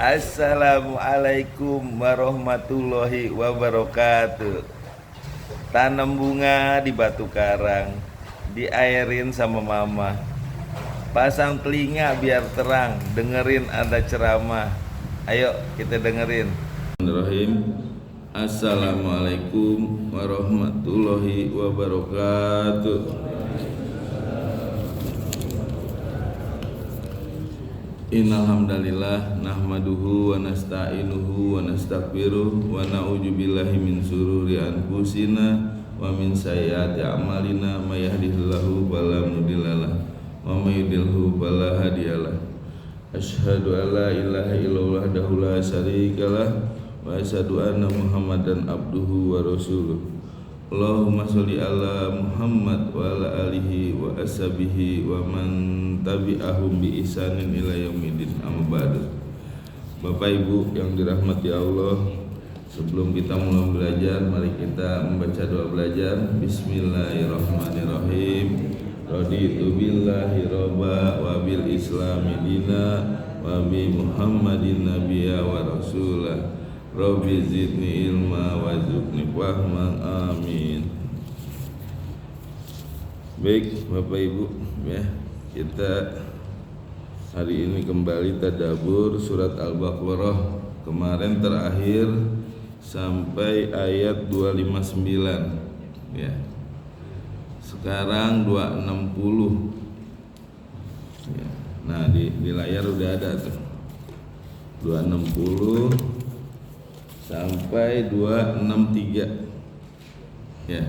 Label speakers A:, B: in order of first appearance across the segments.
A: Assalamualaikum warahmatullahi wabarakatuh. Tanam bunga di batu karang, diairin sama mama. Pasang telinga biar terang, dengerin ada ceramah. Ayo kita dengerin. Bismillahirrahmanirrahim. Assalamualaikum warahmatullahi wabarakatuh. Innal hamdalillah nahmaduhu wa nasta'inuhu wa nastaghfiruh wa na'udzu billahi min shururi anfusina wa min sayyiati a'malina may yahdihillahu fala mudhillalah wa may yudhlilhu fala hadiyalah. Asyhadu an la ilaha illallah wahdahu la syarikalah wa asyhadu anna Muhammadan abduhu wa rasuluh. Allahumma sholli ala Muhammad wa ala alihi wa ashabihi wa man tabi'ahum bi ihsanin ila yaumidin. Amma ba'du. Bapak Ibu yang dirahmati Allah, sebelum kita mulai belajar, mari kita membaca doa belajar. Bismillahirrahmanirrahim. Raditu billahi robba wa bil islami dina wa bi Muhammadin nabiyya wa rasulah. Rabbi zidni ilma wa zidni fahman, amin. Baik Bapak Ibu ya, kita hari ini kembali tadabbur surat Al-Baqarah. Kemarin terakhir sampai ayat 259 ya. Sekarang 260 ya. Nah di layar udah ada tuh 260 sampai 263 ya.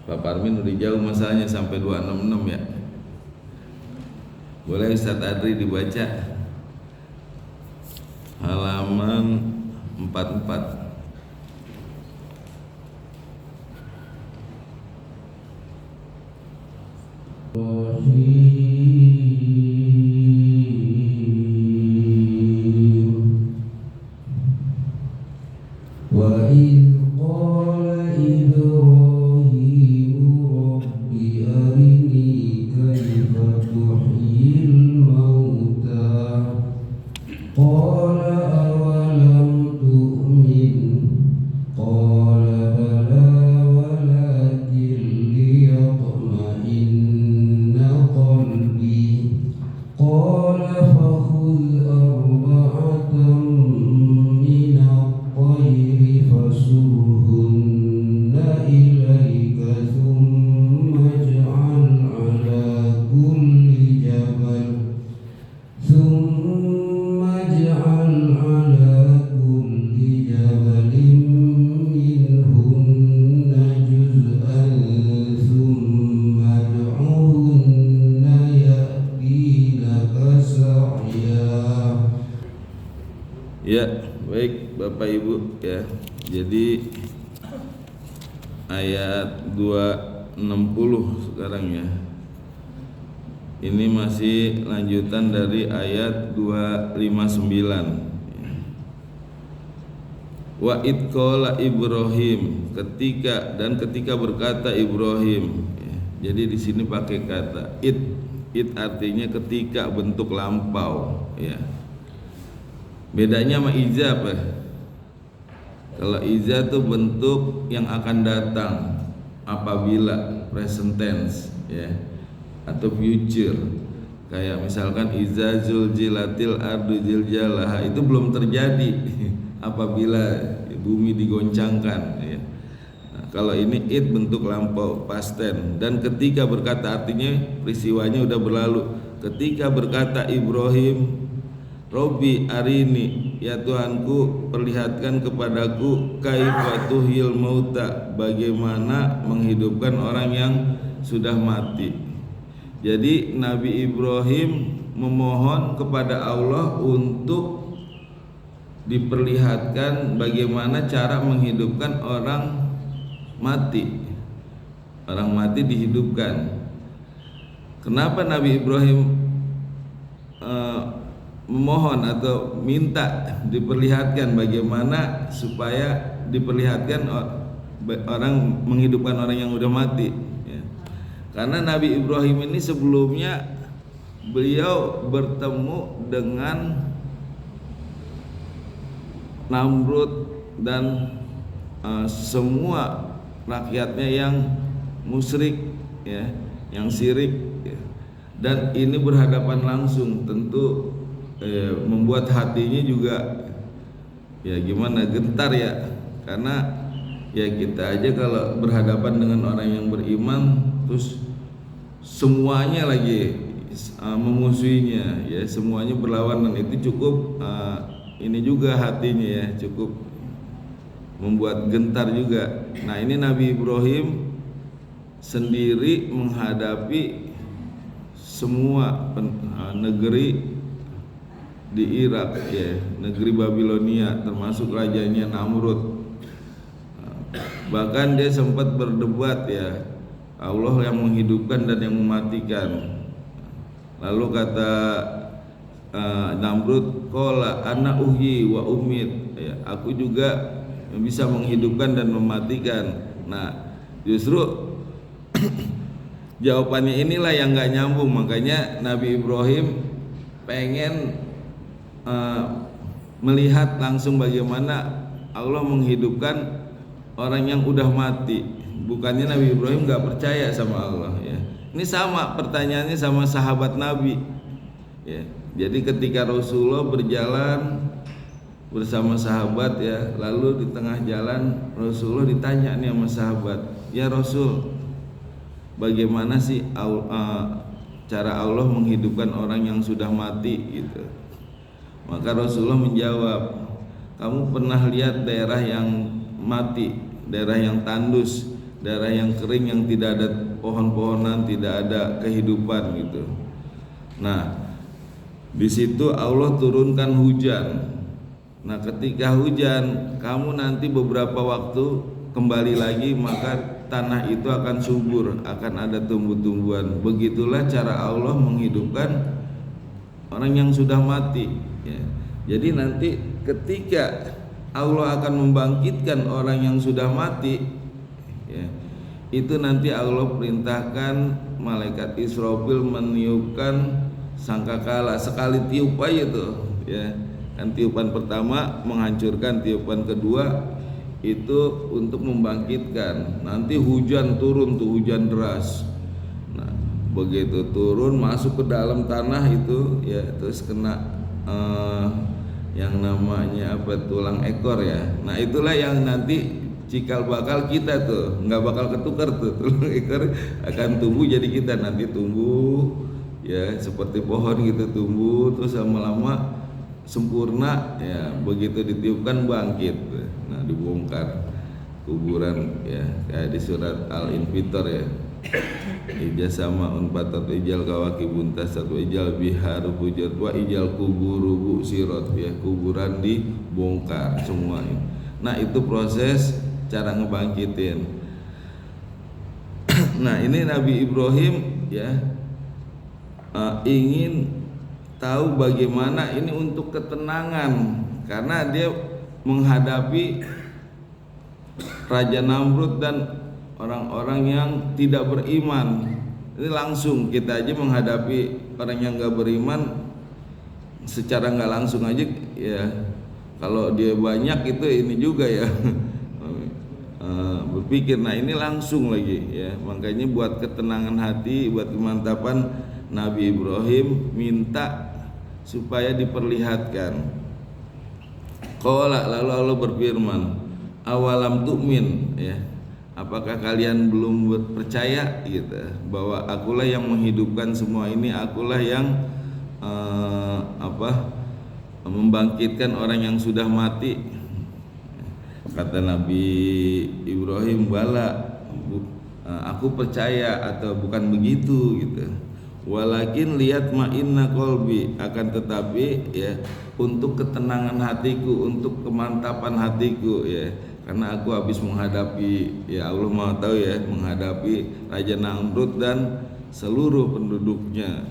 A: Pak Parmin udah jauh masalahnya sampai 266 ya. Boleh Ustaz Adri dibaca halaman 44. Ya, baik Bapak Ibu ya. Jadi ayat 260 sekarang ya. Ini masih lanjutan dari ayat 259. Wa id qala Ibrahim, ketika berkata Ibrahim ya. Jadi di sini pakai kata id artinya ketika, bentuk lampau ya. Bedanya sama iza apa? Kalau iza itu bentuk yang akan datang, apabila, present tense ya, atau future. Kayak misalkan iza zulzilatil ardu zilzalaha, itu belum terjadi apabila bumi digoncangkan ya. Nah, kalau ini it bentuk lampau, past tense. Dan ketika berkata artinya peristiwanya udah berlalu. Ketika berkata Ibrahim, Robbi arini, ya Tuhanku perlihatkan kepadaku kaifa tuhyil mauta, bagaimana menghidupkan orang yang sudah mati. Jadi Nabi Ibrahim memohon kepada Allah untuk diperlihatkan bagaimana cara menghidupkan orang mati. Orang mati dihidupkan. Kenapa Nabi Ibrahim memohon atau minta diperlihatkan bagaimana supaya diperlihatkan orang menghidupkan orang yang udah mati ya. Karena Nabi Ibrahim ini sebelumnya beliau bertemu dengan Namrud dan semua rakyatnya yang musyrik ya, yang syirik ya. Dan ini berhadapan langsung, tentu membuat hatinya juga ya gimana, gentar ya, karena ya kita aja kalau berhadapan dengan orang yang beriman terus semuanya lagi memusuhinya ya, semuanya berlawanan, itu cukup ini juga hatinya ya, cukup membuat gentar juga. Nah ini Nabi Ibrahim sendiri menghadapi semua negeri di Irak ya, negeri Babilonia, termasuk rajanya Namrud. Bahkan dia sempat berdebat ya, Allah yang menghidupkan dan yang mematikan. Lalu kata Namrud, qala ana uhyi wa umit ya, aku juga bisa menghidupkan dan mematikan. Nah justru jawabannya inilah yang nggak nyambung, makanya Nabi Ibrahim pengen melihat langsung bagaimana Allah menghidupkan orang yang udah mati. Bukannya Nabi Ibrahim nggak percaya sama Allah ya. Ini sama pertanyaannya sama sahabat Nabi ya. Jadi ketika Rasulullah berjalan bersama sahabat ya, lalu di tengah jalan Rasulullah ditanya nih sama sahabat, ya Rasul, bagaimana sih cara Allah menghidupkan orang yang sudah mati gitu. Maka Rasulullah menjawab, kamu pernah lihat daerah yang mati, daerah yang tandus, daerah yang kering, yang tidak ada pohon-pohonan, tidak ada kehidupan gitu. Nah di situ Allah turunkan hujan. Nah ketika hujan, kamu nanti beberapa waktu kembali lagi, maka tanah itu akan subur, akan ada tumbuh-tumbuhan. Begitulah cara Allah menghidupkan orang yang sudah mati ya. Jadi nanti ketika Allah akan membangkitkan orang yang sudah mati ya, itu nanti Allah perintahkan malaikat Israfil meniupkan sangkakala, sekali tiup aja tuh ya. Kan tiupan pertama menghancurkan, tiupan kedua itu untuk membangkitkan. Nanti hujan turun tuh, hujan deras. Nah begitu turun masuk ke dalam tanah itu ya, terus kena yang namanya apa, tulang ekor ya. Nah itulah yang nanti cikal bakal kita tuh, nggak bakal ketukar tuh, tulang ekor akan tumbuh jadi kita, nanti tumbuh ya seperti pohon gitu, tumbuh terus lama-lama sempurna ya. Begitu ditiupkan bangkit, nah dibongkar kuburan ya, kayak di surat Al-Infitor ya, ija sama unpatat ijal kawaki buntas satu ijal bihar hujar wa ijal kuburu bu sirot ya, kuburan dibongkar semuanya. Nah itu proses cara ngebangkitin. Nah ini Nabi Ibrahim ya ingin tahu bagaimana ini untuk ketenangan, karena dia menghadapi Raja Namrud dan orang-orang yang tidak beriman. Ini langsung kita aja menghadapi orang yang gak beriman secara gak langsung aja ya. Kalau dia banyak itu ini juga ya berpikir, nah ini langsung lagi ya. Makanya buat ketenangan hati, buat kemantapan, Nabi Ibrahim minta supaya diperlihatkan. Qala, lalu Allah berfirman, awalam tu'min ya, apakah kalian belum percaya gitu, bahwa akulah yang menghidupkan semua ini, akulah yang membangkitkan orang yang sudah mati. Kata Nabi Ibrahim, bala, aku percaya, atau bukan begitu gitu. Walakin lihat ma'inna qalbi, akan tetapi ya untuk ketenangan hatiku, untuk kemantapan hatiku ya, karena aku habis menghadapi ya, Allah mau tahu ya, menghadapi Raja Namrud dan seluruh penduduknya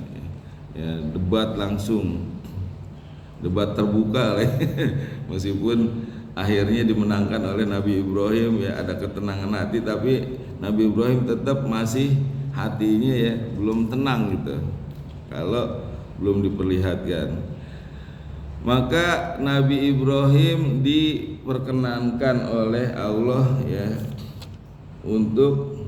A: ya, debat langsung, debat terbuka meskipun akhirnya dimenangkan oleh Nabi Ibrahim ya, ada ketenangan hati, tapi Nabi Ibrahim tetap masih hatinya ya belum tenang gitu kalau belum diperlihatkan. Maka Nabi Ibrahim diperkenankan oleh Allah ya untuk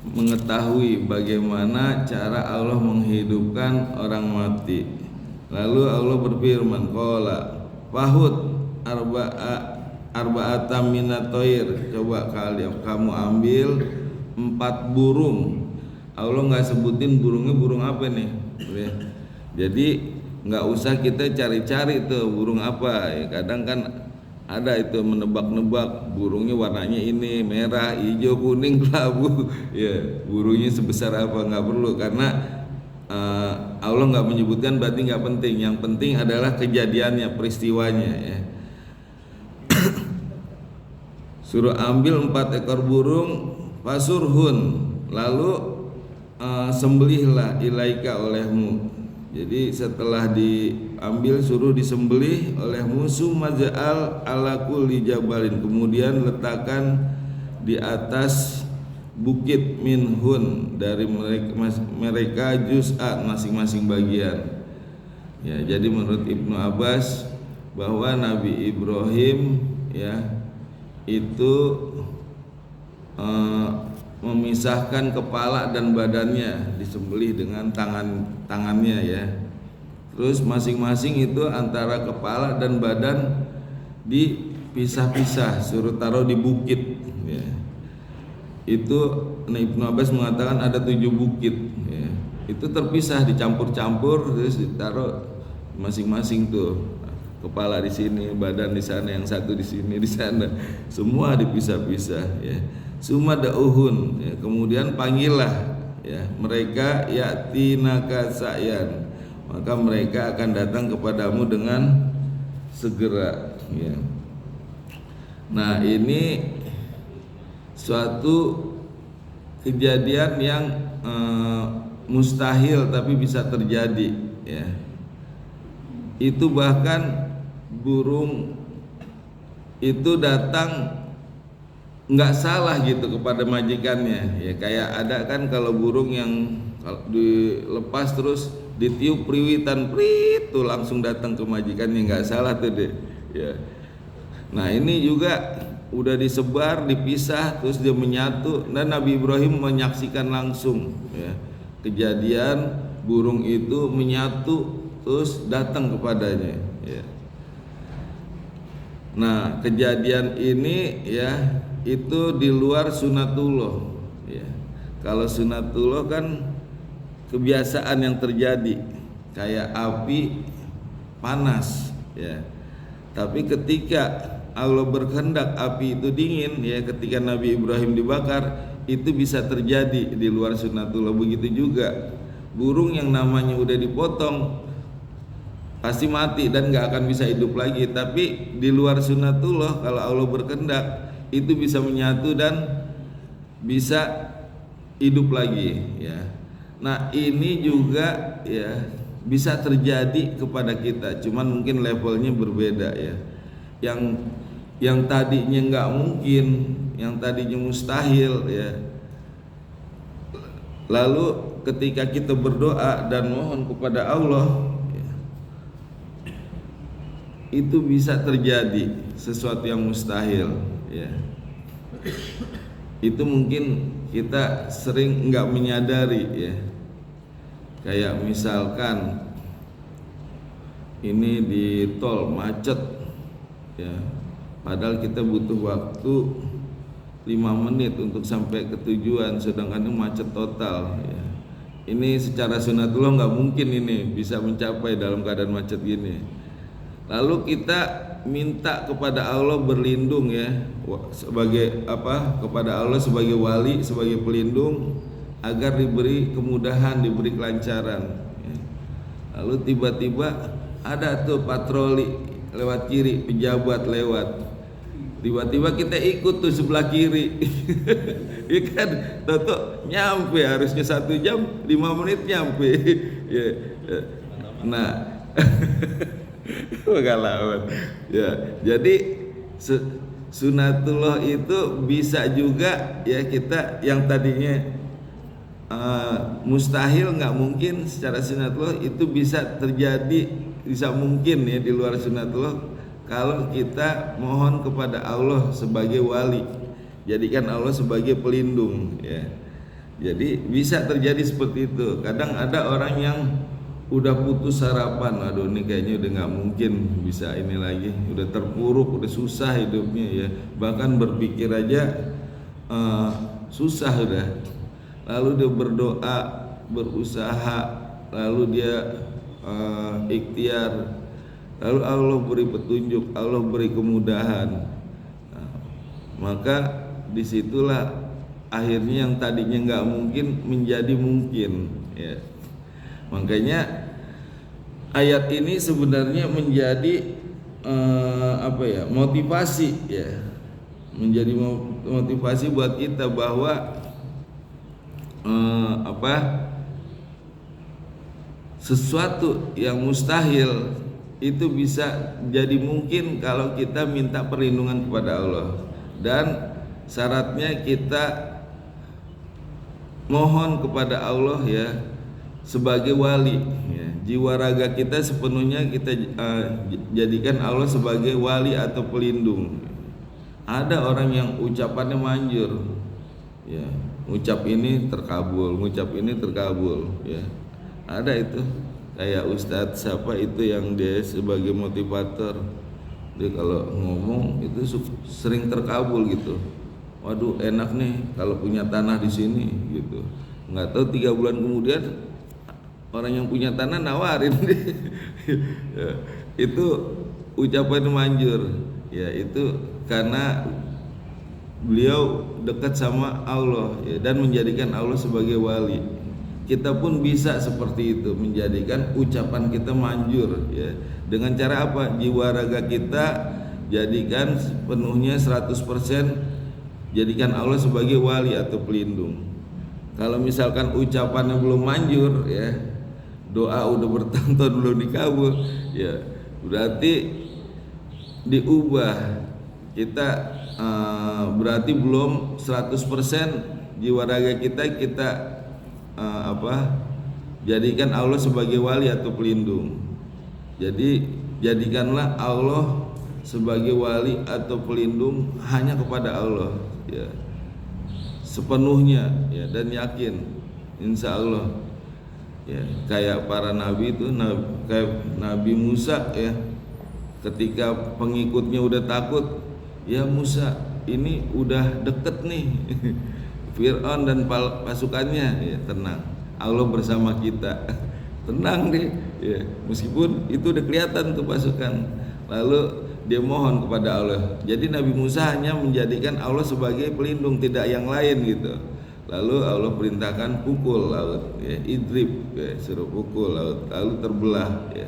A: mengetahui bagaimana cara Allah menghidupkan orang mati. Lalu Allah berfirman, qala fahud arba'atam minatoir, coba kamu ambil 4 burung. Allah nggak sebutin burungnya burung apa nih ya. Jadi nggak usah kita cari-cari tuh burung apa ya. Kadang kan ada itu menebak-nebak burungnya warnanya ini merah, hijau, kuning, kelabu ya, burungnya sebesar apa, nggak perlu karena Allah nggak menyebutkan, berarti nggak penting. Yang penting adalah kejadiannya, peristiwanya ya. Suruh ambil 4 ekor burung, fasurhun, lalu sembelihlah ilaika olehmu. Jadi setelah diambil suruh disembelih oleh musuh, maja'al ala kulli jabalin, kemudian letakkan di atas bukit minhun dari mereka juz'a, masing-masing bagian. Ya, jadi menurut Ibnu Abbas bahwa Nabi Ibrahim ya itu memisahkan kepala dan badannya, disembelih dengan tangannya ya. Terus masing-masing itu antara kepala dan badan dipisah-pisah, suruh taruh di bukit ya. Itu Ibnu Abbas mengatakan ada 7 bukit ya. Itu terpisah, dicampur-campur, terus ditaruh masing-masing tuh. Kepala di sini, badan di sana, yang satu di sini, di sana. Semua dipisah-pisah ya. Sumadauhun ya, kemudian panggillah ya mereka yatinaka sa'yan, maka mereka akan datang kepadamu dengan segera ya. Nah, ini suatu kejadian yang mustahil tapi bisa terjadi ya. Itu bahkan burung itu datang nggak salah gitu kepada majikannya ya. Kayak ada kan kalau burung yang kalau dilepas terus ditiup priwitan prit tuh langsung datang ke majikannya, nggak salah tuh deh ya. Nah, ini juga udah disebar, dipisah, terus dia menyatu, dan Nabi Ibrahim menyaksikan langsung ya kejadian burung itu menyatu terus datang kepadanya ya. Nah, kejadian ini ya itu di luar sunatullah ya. Kalau sunatullah kan kebiasaan yang terjadi, kayak api panas ya. Tapi ketika Allah berkehendak api itu dingin ya, ketika Nabi Ibrahim dibakar, itu bisa terjadi di luar sunatullah. Begitu juga burung yang namanya udah dipotong pasti mati dan nggak akan bisa hidup lagi. Tapi di luar sunatullah, kalau Allah berkehendak, itu bisa menyatu dan bisa hidup lagi ya. Nah, ini juga ya bisa terjadi kepada kita, cuman mungkin levelnya berbeda ya. Yang tadinya nggak mungkin, yang tadinya mustahil ya, lalu ketika kita berdoa dan mohon kepada Allah ya, itu bisa terjadi sesuatu yang mustahil ya. Itu mungkin kita sering nggak menyadari ya. Kayak misalkan ini di tol macet ya, padahal kita butuh waktu 5 menit untuk sampai ke tujuan, sedangkan ini macet total ya. Ini secara sunatullah nggak mungkin ini bisa mencapai dalam keadaan macet gini. Lalu kita minta kepada Allah berlindung ya, sebagai apa, kepada Allah sebagai wali, sebagai pelindung, agar diberi kemudahan, diberi kelancaran ya. Lalu tiba-tiba ada tuh patroli lewat kiri, pejabat lewat, tiba-tiba kita ikut tuh sebelah kiri ya kan, toto nyampe, harusnya 1 jam 5 menit nyampe ya. Nah pengalaman ya. Jadi sunatullah itu bisa juga ya, kita yang tadinya mustahil, nggak mungkin secara sunatullah itu bisa terjadi, bisa mungkin ya di luar sunatullah kalau kita mohon kepada Allah sebagai wali, jadikan Allah sebagai pelindung ya. Jadi bisa terjadi seperti itu. Kadang ada orang yang udah putus harapan, aduh ini kayaknya udah nggak mungkin bisa ini lagi, udah terpuruk, udah susah hidupnya ya, bahkan berpikir aja susah udah. Lalu dia berdoa, berusaha, lalu dia ikhtiar, lalu Allah beri petunjuk, Allah beri kemudahan. Nah, maka disitulah akhirnya yang tadinya nggak mungkin menjadi mungkin ya. Makanya ayat ini sebenarnya menjadi motivasi ya, menjadi motivasi buat kita bahwa sesuatu yang mustahil itu bisa jadi mungkin kalau kita minta perlindungan kepada Allah, dan syaratnya kita mohon kepada Allah ya sebagai wali ya. Jiwa raga kita sepenuhnya kita jadikan Allah sebagai wali atau pelindung. Ada orang yang ucapannya manjur ya, ngucap ini terkabul, ngucap ini terkabul ya. Ada itu kayak Ustadz siapa itu yang dia sebagai motivator, dia kalau ngomong itu sering terkabul gitu. Waduh enak nih kalau punya tanah di sini gitu. Nggak tahu 3 bulan kemudian orang yang punya tanah nawarin ya, itu ucapan manjur ya, itu karena beliau dekat sama Allah ya, dan menjadikan Allah sebagai wali. Kita pun bisa seperti itu, menjadikan ucapan kita manjur ya. Dengan cara apa? Jiwa raga kita jadikan sepenuhnya 100%, jadikan Allah sebagai wali atau pelindung. Kalau misalkan ucapannya belum manjur ya, doa udah bertahun-tahun belum dikabul ya, berarti diubah. Kita berarti belum 100% jiwa raga kita jadikan Allah sebagai wali atau pelindung. Jadi jadikanlah Allah sebagai wali atau pelindung hanya kepada Allah ya, sepenuhnya ya, dan yakin insya Allah ya, kayak para nabi itu, kayak Nabi Musa ya, ketika pengikutnya udah takut, ya Musa ini udah deket nih Fir'aun dan pasukannya ya, tenang, Allah bersama kita tenang deh ya, meskipun itu udah kelihatan tuh pasukan. Lalu dia mohon kepada Allah. Jadi Nabi Musa hanya menjadikan Allah sebagai pelindung, tidak yang lain gitu. Lalu Allah perintahkan pukul laut ya, idrib ya, suruh pukul laut, lalu terbelah ya.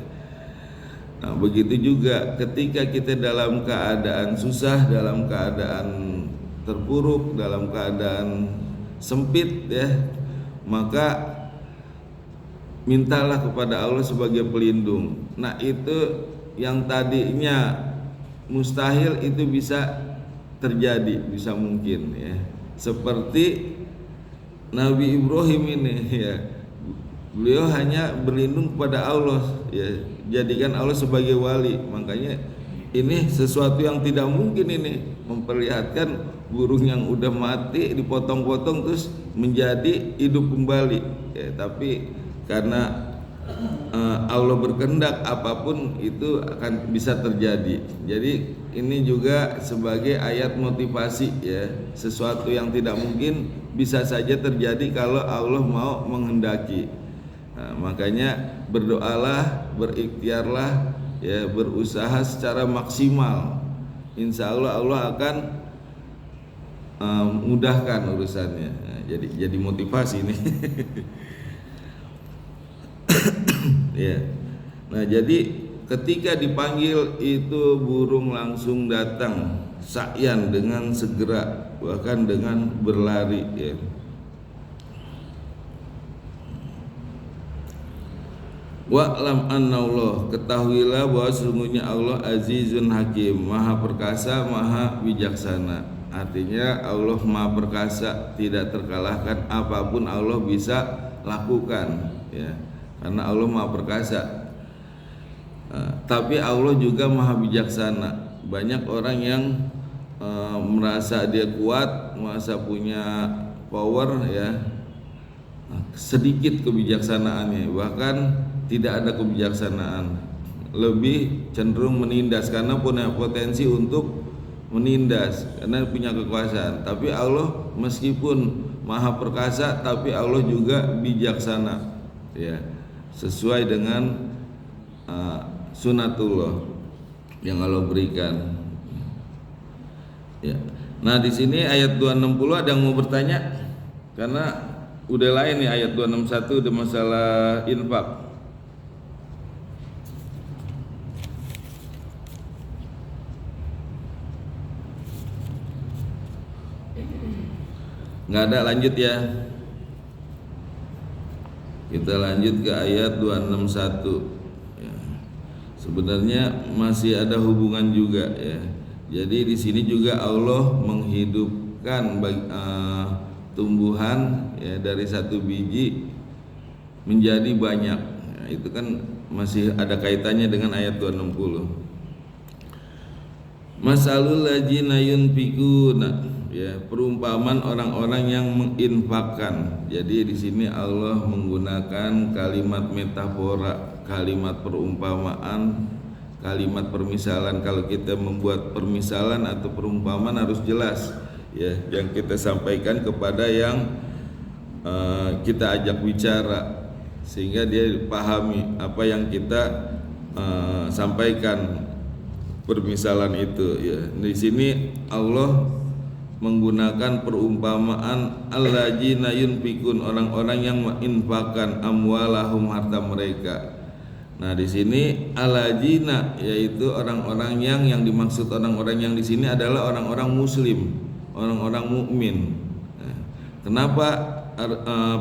A: Nah begitu juga ketika kita dalam keadaan susah, dalam keadaan terpuruk, dalam keadaan sempit ya, maka mintalah kepada Allah sebagai pelindung. Nah itu yang tadinya mustahil itu bisa terjadi, bisa mungkin ya. Seperti Nabi Ibrahim ini ya, beliau hanya berlindung kepada Allah ya, jadikan Allah sebagai wali. Makanya ini sesuatu yang tidak mungkin, ini memperlihatkan burung yang udah mati dipotong-potong terus menjadi hidup kembali ya, tapi karena Allah berkehendak apapun itu akan bisa terjadi. Jadi ini juga sebagai ayat motivasi ya, sesuatu yang tidak mungkin bisa saja terjadi kalau Allah mau menghendaki. Nah, makanya berdoalah, berikhtiarlah ya, berusaha secara maksimal. Insya Allah Allah akan mudahkan urusannya. Nah, jadi motivasi ini. Ya. Nah, jadi ketika dipanggil itu burung langsung datang sa'yan dengan segera, bahkan dengan berlari ya. Wa'lam annallah, ketahuilah bahwa sesungguhnya Allah azizun hakim, maha perkasa, maha bijaksana. artinya Allah Maha Perkasa, tidak terkalahkan, apapun Allah bisa lakukan ya, karena Allah Maha Perkasa. Tapi Allah juga Maha Bijaksana. Banyak orang yang merasa dia kuat, merasa punya power ya, sedikit kebijaksanaannya, bahkan tidak ada kebijaksanaan, lebih cenderung menindas karena punya potensi untuk menindas karena punya kekuasaan. Tapi Allah meskipun Maha Perkasa, tapi Allah juga bijaksana ya, sesuai dengan sunatullah yang Allah berikan ya. Nah di sini ayat 260 ada yang mau bertanya, karena udah lain nih ayat 261 udah masalah infak. Nggak ada, lanjut ya. Kita lanjut ke ayat 261 ya. Sebenarnya masih ada hubungan juga ya. Jadi di sini juga Allah menghidupkan tumbuhan ya, dari satu biji menjadi banyak ya, itu kan masih ada kaitannya dengan ayat 260. Masalul ladzina yunfikuna ya, perumpamaan orang-orang yang menginfakkan. Jadi di sini Allah menggunakan kalimat metafora, kalimat perumpamaan, kalimat permisalan. Kalau kita membuat permisalan atau perumpamaan harus jelas ya, yang kita sampaikan kepada yang kita ajak bicara, sehingga dia pahami apa yang kita sampaikan permisalan itu ya. Di sini Allah menggunakan perumpamaan alladzina yunfikun, orang-orang yang menginfakkan amwalahum, harta mereka. Nah di sini alladzina yaitu orang-orang yang dimaksud orang-orang yang di sini adalah orang-orang muslim, orang-orang mukmin. Nah, kenapa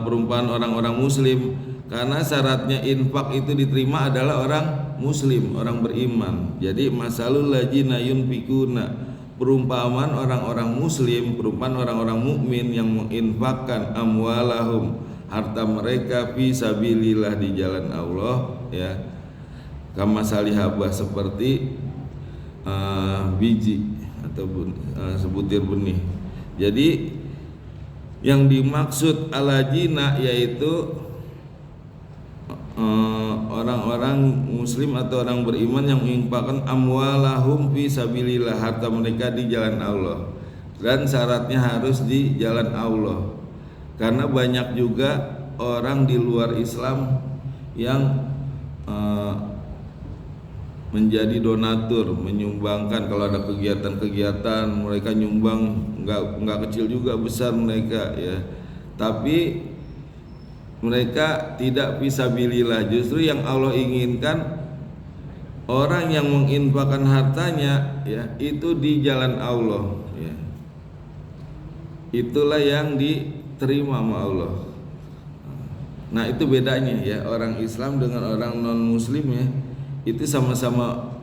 A: perumpamaan orang-orang muslim? Karena syaratnya infak itu diterima adalah orang muslim, orang beriman. Jadi masalul ladzina yunfikuna, perumpamaan orang-orang muslim, perumpamaan orang-orang mukmin yang menginfakkan amwalahum, harta mereka fi sabilillah, di jalan Allah ya. Kama salihabah, seperti biji ataupun sebutir benih. Jadi yang dimaksud alajina yaitu orang-orang muslim atau orang beriman yang menginfakkan amwalahum fi sabilillah, harta mereka di jalan Allah, dan syaratnya harus di jalan Allah. Karena banyak juga orang di luar Islam yang menjadi donatur, menyumbangkan. Kalau ada kegiatan-kegiatan mereka nyumbang, nggak kecil juga, besar mereka ya. Tapi mereka tidak fisabilillah. Justru yang Allah inginkan orang yang menginfakkan hartanya ya, itu di jalan Allah ya. Itulah yang diterima sama Allah. Nah itu bedanya ya, orang Islam dengan orang non muslim ya. Itu sama-sama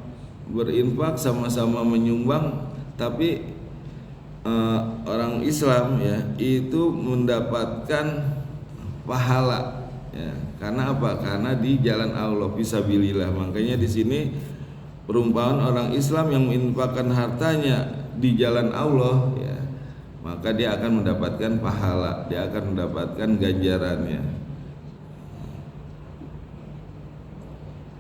A: berinfak, sama-sama menyumbang, tapi orang Islam ya itu mendapatkan pahala ya. Karena apa? Karena di jalan Allah, fisabilillah. Makanya di sini perumpamaan orang Islam yang menginfakkan hartanya di jalan Allah ya, maka dia akan mendapatkan pahala, dia akan mendapatkan ganjarannya.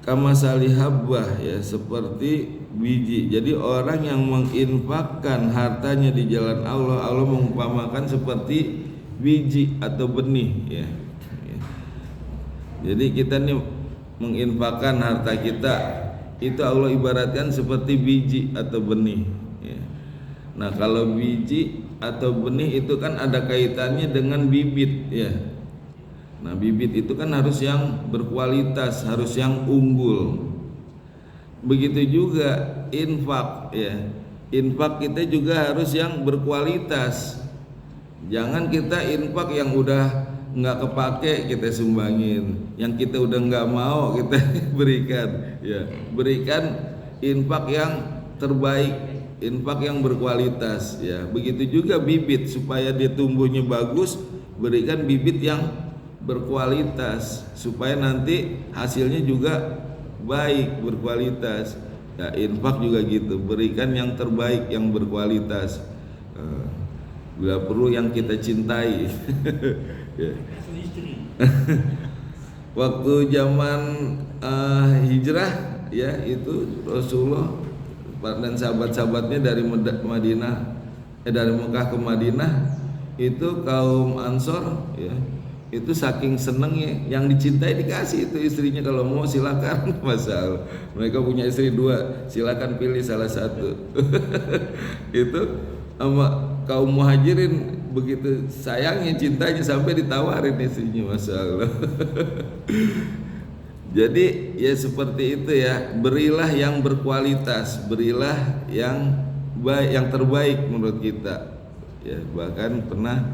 A: Kama salihabbah ya, seperti biji. Jadi orang yang menginfakkan hartanya di jalan Allah, Allah mengumpamakan seperti biji atau benih ya. Jadi kita nih menginfakkan harta kita, itu Allah ibaratkan seperti biji atau benih ya. Nah kalau biji atau benih itu kan ada kaitannya dengan bibit ya. Nah bibit itu kan harus yang berkualitas, harus yang unggul. Begitu juga infak ya. Infak kita juga harus yang berkualitas. Jangan kita infak yang udah nggak kepake kita sumbangin, yang kita udah nggak mau kita berikan ya. Berikan infak yang terbaik infak yang berkualitas ya. Begitu juga bibit, supaya dia tumbuhnya bagus, berikan bibit yang berkualitas supaya nanti hasilnya juga baik, berkualitas. Ya, infak juga gitu, berikan yang terbaik, yang berkualitas. Bila perlu yang kita cintai. Ya. Waktu zaman hijrah ya, itu Rasulullah dan sahabat-sahabatnya dari Madinah dari Mekah ke Madinah, itu kaum Ansor ya, itu saking senengnya, yang dicintai dikasih itu istrinya, kalau mau silakan. Masalah mereka punya istri 2, silakan pilih salah satu. Itu sama kaum muhajirin begitu sayangnya, cintanya, sampai ditawarin istrinya. Masalah. Jadi ya seperti itu ya, berilah yang berkualitas, berilah yang baik, yang terbaik menurut kita ya. Bahkan pernah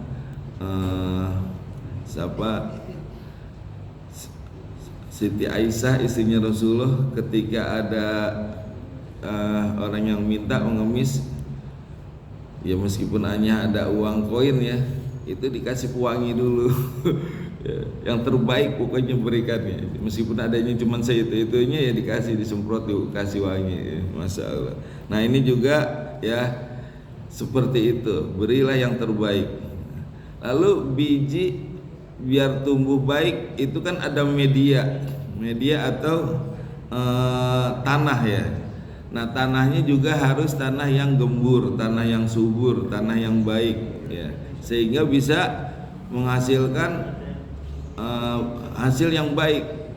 A: Siti Aisyah istrinya Rasulullah, ketika ada orang yang minta mengemis ya, meskipun hanya ada uang koin ya, itu dikasih pewangi dulu. Ya, yang terbaik pokoknya berikannya, meskipun adanya cuma itunya ya, dikasih, disemprot, dikasih wangi ya. Masya Allah. Nah ini juga ya seperti itu, berilah yang terbaik. Lalu biji biar tumbuh baik itu kan ada media atau tanah ya. Nah tanahnya juga harus tanah yang gembur, tanah yang subur, tanah yang baik ya, sehingga bisa menghasilkan hasil yang baik.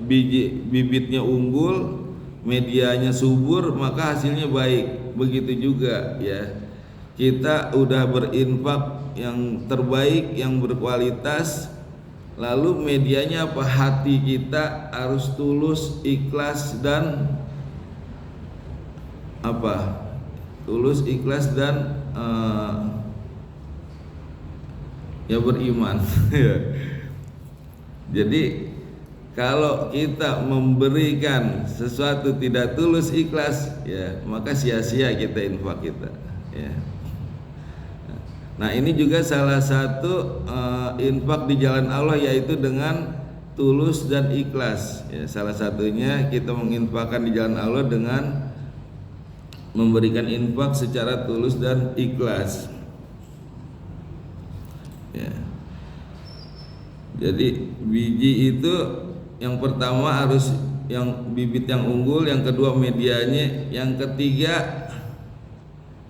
A: Bibitnya unggul, medianya subur, maka hasilnya baik. Begitu juga ya, kita udah berinfak yang terbaik, yang berkualitas, lalu medianya apa? Hati kita harus tulus, ikhlas, dan apa? Tulus, ikhlas, dan ya beriman. Jadi kalau kita memberikan sesuatu tidak tulus, ikhlas ya, maka sia-sia kita infak kita ya. Nah ini juga salah satu infak di jalan Allah, yaitu dengan tulus dan ikhlas ya. Salah satunya kita menginfakkan di jalan Allah dengan memberikan infak secara tulus dan ikhlas ya. Jadi biji itu yang pertama harus yang bibit yang unggul, yang kedua medianya, yang ketiga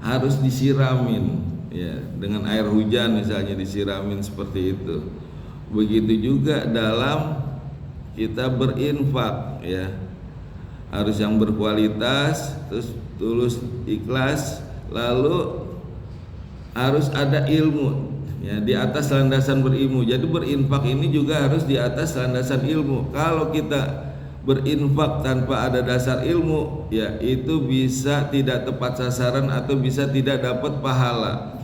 A: harus disiramin ya, dengan air hujan misalnya, disiramin seperti itu. Begitu juga dalam kita berinfak ya, harus yang berkualitas, terus tulus, ikhlas, lalu harus ada ilmu ya, di atas landasan berilmu. Jadi berinfak ini juga harus di atas landasan ilmu. Kalau kita berinfak tanpa ada dasar ilmu ya, itu bisa tidak tepat sasaran atau bisa tidak dapat pahala.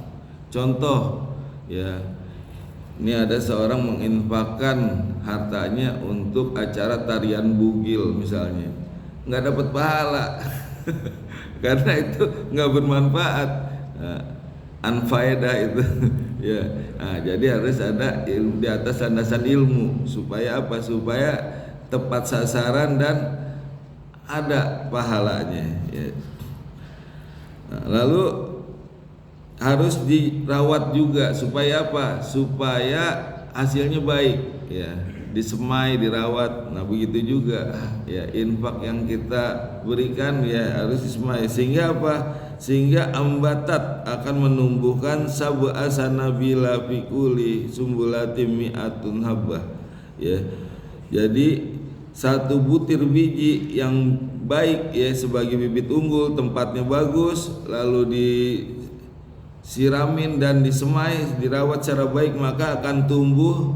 A: Contoh ya, ini ada seorang menginfakkan hartanya untuk acara tarian bugil misalnya, nggak dapat pahala. Karena itu nggak bermanfaat, unfaedah itu. Ya, nah, jadi harus ada ilmu, di atas landasan ilmu, supaya apa? Supaya tepat sasaran dan ada pahalanya. Ya. Nah, lalu harus dirawat juga, supaya apa? Supaya hasilnya baik. Ya, disemai, dirawat. Nah begitu juga ya, infak yang kita berikan ya harus disemai, sehingga apa? Sehingga ambatat akan menumbuhkan sab'a sanabila fi kulli sumbulatin mi'atun habbah ya. Jadi satu butir biji yang baik ya, sebagai bibit unggul, tempatnya bagus, lalu disiramin dan disemai, dirawat secara baik, maka akan tumbuh,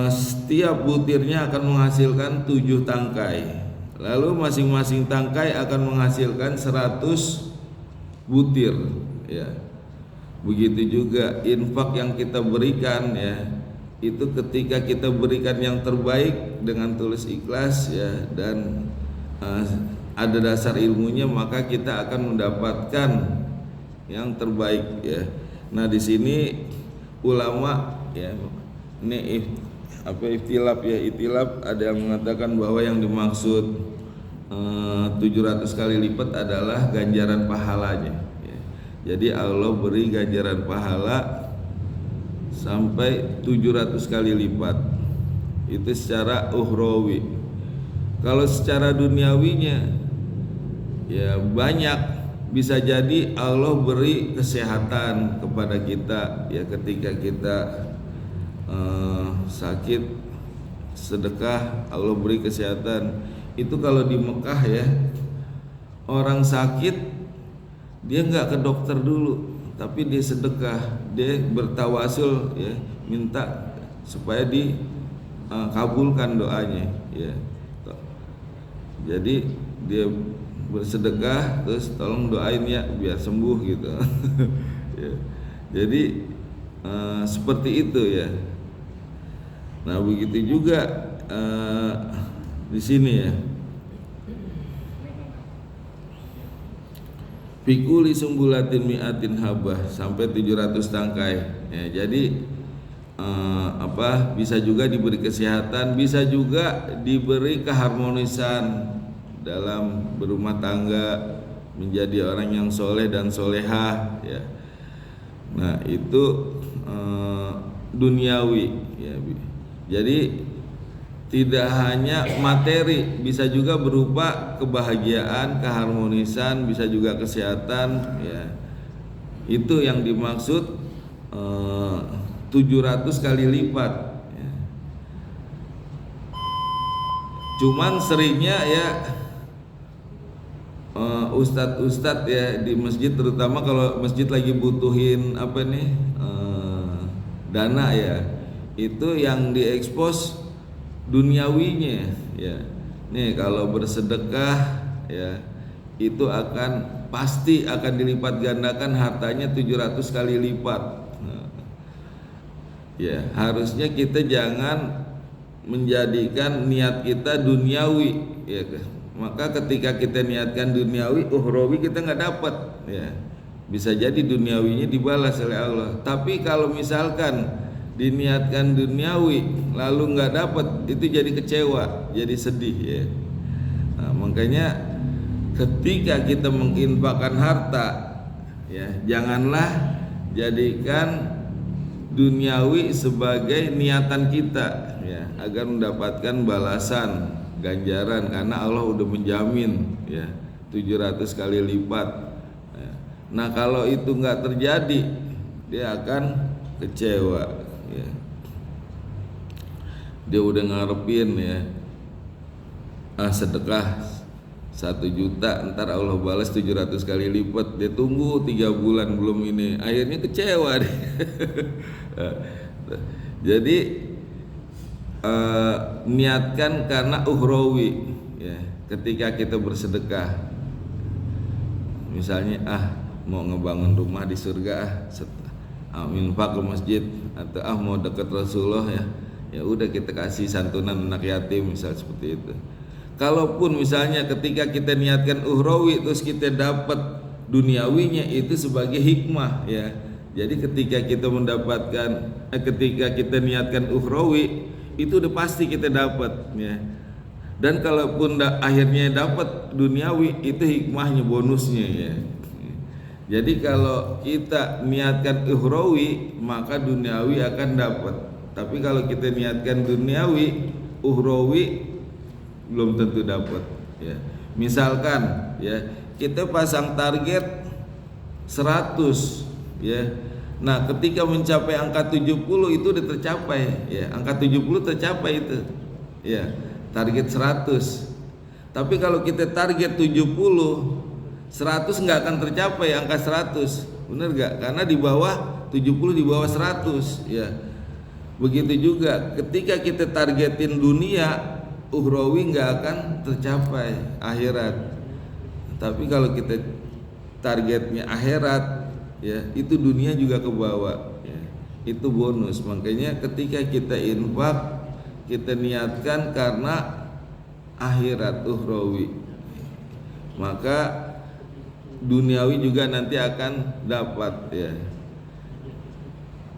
A: setiap butirnya akan menghasilkan 7 tangkai. Lalu masing-masing tangkai akan menghasilkan 100 butir ya. Begitu juga infak yang kita berikan ya, itu ketika kita berikan yang terbaik dengan tulus ikhlas ya, dan ada dasar ilmunya, maka kita akan mendapatkan yang terbaik ya. Nah di sini ulama ya, ini ikhtilaf ya, ikhtilaf, ada yang mengatakan bahwa yang dimaksud 700 kali lipat adalah ganjaran pahalanya ya. Jadi Allah beri ganjaran pahala sampai 700 kali lipat. Itu secara ukhrawi. Kalau secara duniawinya ya banyak. Bisa jadi Allah beri kesehatan kepada kita ya, ketika kita sakit, sedekah, Allah beri kesehatan. Itu kalau di Mekah ya, orang sakit dia nggak ke dokter dulu, tapi dia sedekah, dia bertawasul ya, minta supaya dikabulkan doanya ya. Jadi dia bersedekah, terus tolong doain ya biar sembuh gitu. Ya. Jadi seperti itu ya. Nah begitu juga di sini ya. Fikuli sumbulatin mi'atin habah, sampai 700 tangkai ya. Jadi bisa juga diberi kesehatan, bisa juga diberi keharmonisan dalam berumah tangga, menjadi orang yang soleh dan solehah ya. Nah itu duniawi ya. Jadi tidak hanya materi, bisa juga berupa kebahagiaan, keharmonisan, bisa juga kesehatan ya. Itu yang dimaksud 700 kali lipat ya. Cuman seringnya ya ustadz ya di masjid, terutama kalau masjid lagi butuhin dana ya, itu yang diekspos duniawinya ya. Nih kalau bersedekah ya, itu pasti akan dilipat gandakan hartanya 700 kali lipat. Ya harusnya kita jangan menjadikan niat kita duniawi ya. Maka ketika kita niatkan duniawi, ukhrawi kita nggak dapat ya. Bisa jadi duniawinya dibalas oleh Allah. Tapi kalau misalkan diniatkan duniawi lalu nggak dapat, itu jadi kecewa, jadi sedih ya. Nah, makanya ketika kita menginfakkan harta ya, janganlah jadikan duniawi sebagai niatan kita ya, agar mendapatkan balasan ganjaran, karena Allah udah menjamin ya 700 kali lipat ya. Nah kalau itu nggak terjadi, dia akan kecewa ya. Dia udah ngarepin ya, sedekah 1 juta, ntar Allah balas 700 kali lipat. Dia tunggu 3 bulan belum ini, akhirnya kecewa deh. Jadi niatkan karena ukhrawi ya. Ketika kita bersedekah, misalnya mau ngebangun rumah di surga, infak ke masjid, atau mau dekat Rasulullah ya udah kita kasih santunan anak yatim, misal seperti itu. Kalaupun misalnya ketika kita niatkan ukhrawi terus kita dapat duniawinya, itu sebagai hikmah ya. Jadi ketika kita ketika kita niatkan ukhrawi, itu udah pasti kita dapat ya. Dan kalaupun akhirnya dapat duniawi, itu hikmahnya, bonusnya ya. Jadi kalau kita niatkan ukhrawi, maka duniawi akan dapat. Tapi kalau kita niatkan duniawi, ukhrawi belum tentu dapat ya. Misalkan ya, kita pasang target 100 ya. Nah, ketika mencapai angka 70 itu udah tercapai ya. Angka 70 tercapai itu. Ya, target 100. Tapi kalau kita target 70, 100 enggak akan tercapai angka 100. Benar enggak? Karena di bawah 70, di bawah 100 ya. Begitu juga ketika kita targetin dunia, ukhrawi enggak akan tercapai akhirat. Tapi kalau kita targetnya akhirat ya, itu dunia juga ke bawah ya. Itu bonus. Makanya ketika kita infak, kita niatkan karena akhirat, ukhrawi. maka duniawi juga nanti akan dapat ya.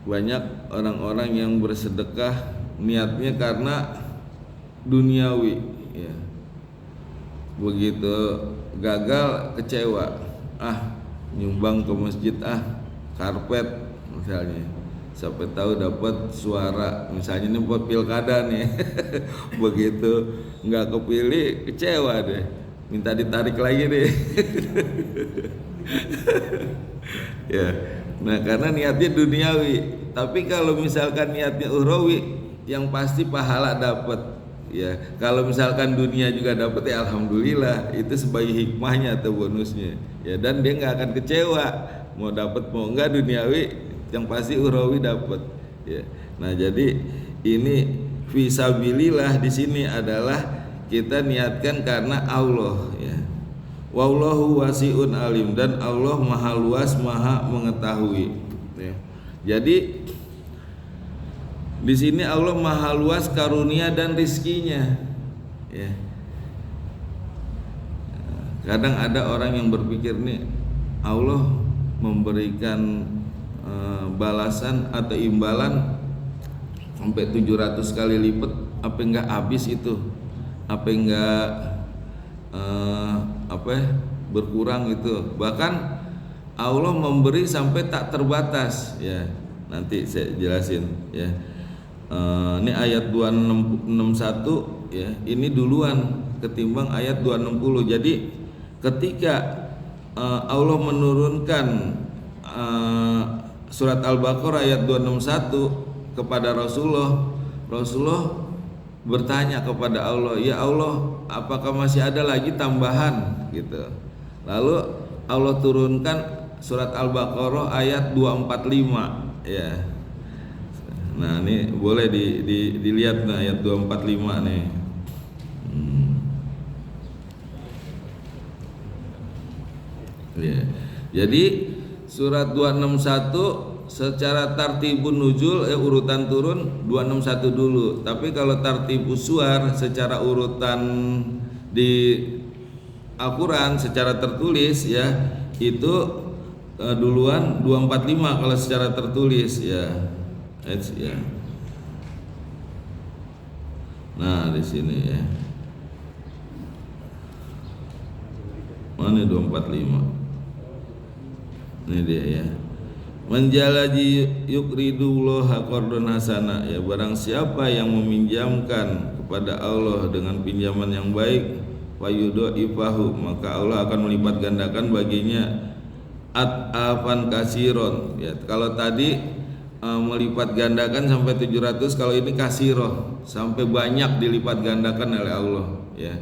A: Banyak orang-orang yang bersedekah niatnya karena duniawi ya. Begitu gagal kecewa, nyumbang ke masjid karpet misalnya, sampai tahu dapat suara misalnya ini buat pilkada nih begitu nggak kepilih kecewa deh, minta ditarik lagi deh ya. Nah karena niatnya duniawi, tapi kalau misalkan niatnya ukhrawi yang pasti pahala dapat ya. Kalau misalkan dunia juga dapat ya alhamdulillah, itu sebagai hikmahnya atau bonusnya ya, dan dia nggak akan kecewa mau dapat mau enggak duniawi, yang pasti ukhrawi dapat ya. Nah jadi ini fisabilillah di sini adalah kita niatkan karena Allah ya. Wallahu wasi'un alim, dan Allah maha luas maha mengetahui ya. Jadi di sini Allah maha luas karunia dan rizkinya ya. Kadang ada orang yang berpikir nih Allah memberikan balasan atau imbalan sampai 700 kali lipat, apa enggak habis itu, apa enggak berkurang itu. Bahkan Allah memberi sampai tak terbatas ya. Nanti saya jelasin ya. Ini ayat 261 ya, ini duluan ketimbang ayat 260. Jadi ketika Allah menurunkan surat Al-Baqarah ayat 261 kepada Rasulullah bertanya kepada Allah, ya Allah, apakah masih ada lagi tambahan gitu. Lalu Allah turunkan surat Al-Baqarah ayat 245 ya. Nah ini boleh dilihat nih ayat 245 nih. Ya. Jadi surat 261 secara tartibun nuzul urutan turun 261 dulu. Tapi kalau tartibus suar secara urutan di Al-Quran secara tertulis ya, itu duluan 245 kalau secara tertulis ya. Ya. Nah di sini ya. Mana 245? Ini dia ya. Menjalaji yukridullaha qardun hasana ya, barang siapa yang meminjamkan kepada Allah dengan pinjaman yang baik, fayudhaifahu, maka Allah akan melipat gandakan baginya at'afan kasiron ya. Kalau tadi melipat gandakan sampai 700, kalau ini kasiroh, sampai banyak dilipat gandakan oleh Allah ya.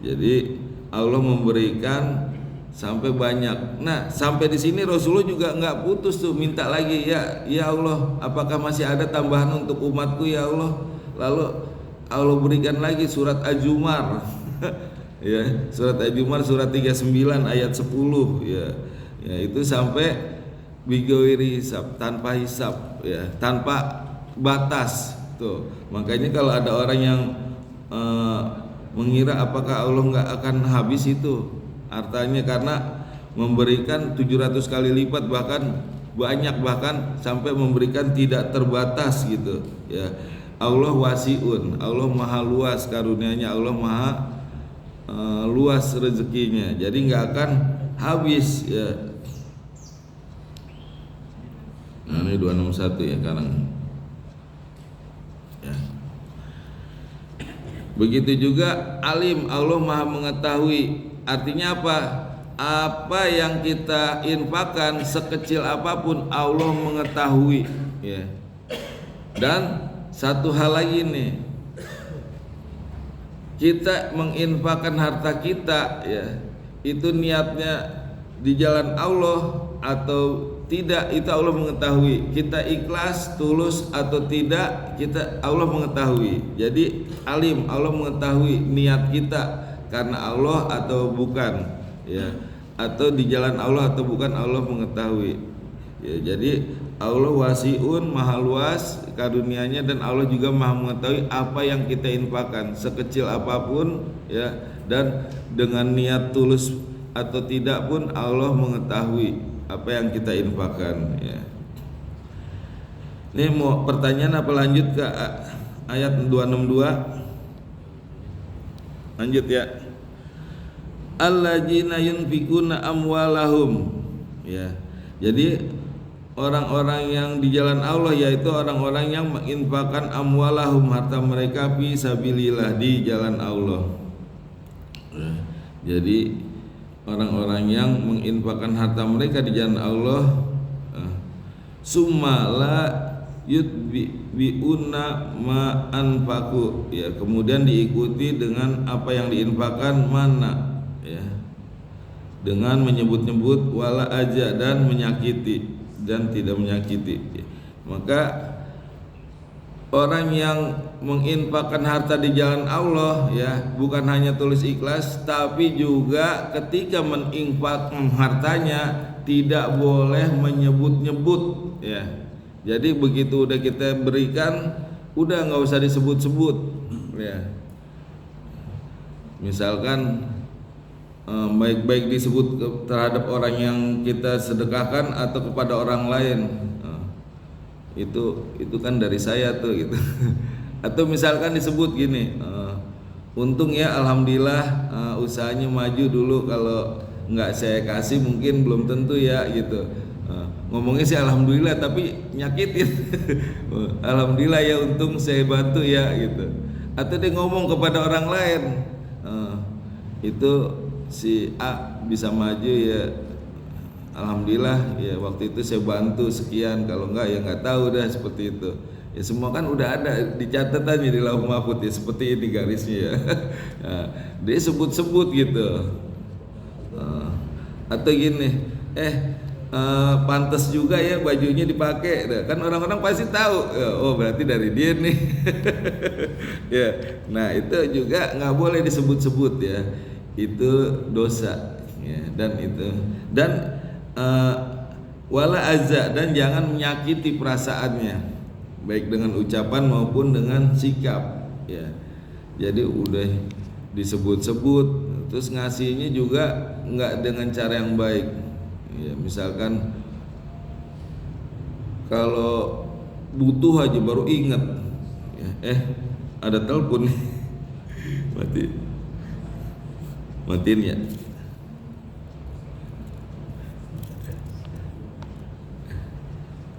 A: Jadi Allah memberikan sampai banyak. Nah sampai di sini Rasulullah juga nggak putus tuh, minta lagi ya Allah, apakah masih ada tambahan untuk umatku ya Allah. Lalu Allah berikan lagi surat Az-Zumar ya, surat Az-Zumar surat 39 ayat 10 ya. Ya itu sampai bigawiri hisab, tanpa hisab ya, tanpa batas tuh. Makanya kalau ada orang yang mengira apakah Allah nggak akan habis itu hartanya, karena memberikan 700 kali lipat, bahkan banyak, bahkan sampai memberikan tidak terbatas gitu ya. Allah wasi'un, Allah maha luas karunianya, Allah maha luas rezekinya, jadi nggak akan habis ya. Nah ini 261 ya sekarang ya. Begitu juga alim, Allah maha mengetahui. Artinya apa? Apa yang kita infakkan sekecil apapun Allah mengetahui ya. Dan satu hal lagi nih, kita menginfakkan harta kita ya, itu niatnya di jalan Allah atau tidak, itu Allah mengetahui. Kita ikhlas, tulus atau tidak, kita Allah mengetahui. Jadi alim, Allah mengetahui niat kita karena Allah atau bukan ya, atau di jalan Allah atau bukan, Allah mengetahui ya. Jadi Allah wasi'un, maha luas karunianya, dan Allah juga maha mengetahui apa yang kita infakkan sekecil apapun ya, dan dengan niat tulus atau tidak pun Allah mengetahui apa yang kita infakkan ya. Ini mau pertanyaan apa lanjut ke ayat 262? Lanjut ya. Alladzina yunfikuna amwalahum ya. Jadi orang-orang yang di jalan Allah yaitu orang-orang yang menginfakkan amwalahum, harta mereka fi sabilillah, di jalan Allah. Jadi orang-orang yang menginfakkan harta mereka di jalan Allah, summa la yutbiuna ma anfaqu ya, kemudian diikuti dengan apa yang diinfakkan, mana ya, dengan menyebut-nyebut wala aja dan menyakiti dan tidak menyakiti. Maka orang yang menginfakkan harta di jalan Allah ya, bukan hanya tulus ikhlas, tapi juga ketika menginfakkan hartanya tidak boleh menyebut-nyebut ya. Jadi begitu udah kita berikan, udah nggak usah disebut-sebut ya. Misalkan baik-baik disebut terhadap orang yang kita sedekahkan atau kepada orang lain, itu kan dari saya tuh gitu. Atau misalkan disebut gini, untung ya alhamdulillah usahanya maju dulu, kalau nggak saya kasih mungkin belum tentu ya gitu. Ngomongnya sih alhamdulillah tapi nyakitin. Alhamdulillah ya untung saya bantu ya gitu. Atau dia ngomong kepada orang lain, itu si A bisa maju ya alhamdulillah ya waktu itu saya bantu sekian, kalau enggak ya nggak tahu dah, seperti itu ya. Semua kan udah ada di catatannya di Lauh Mahfuz ya, seperti ini garisnya ya. Nah, dia sebut-sebut gitu. Atau gini, pantas juga ya bajunya dipakai, kan orang-orang pasti tahu ya, oh berarti dari dia nih. Ya, nah itu juga nggak boleh disebut-sebut ya, itu dosa ya. Dan wala azza, dan jangan menyakiti perasaannya baik dengan ucapan maupun dengan sikap ya. Jadi udah disebut-sebut terus ngasihnya juga nggak dengan cara yang baik ya. Misalkan kalau butuh aja baru ingat ya, ada telepon nih. Matiin ya.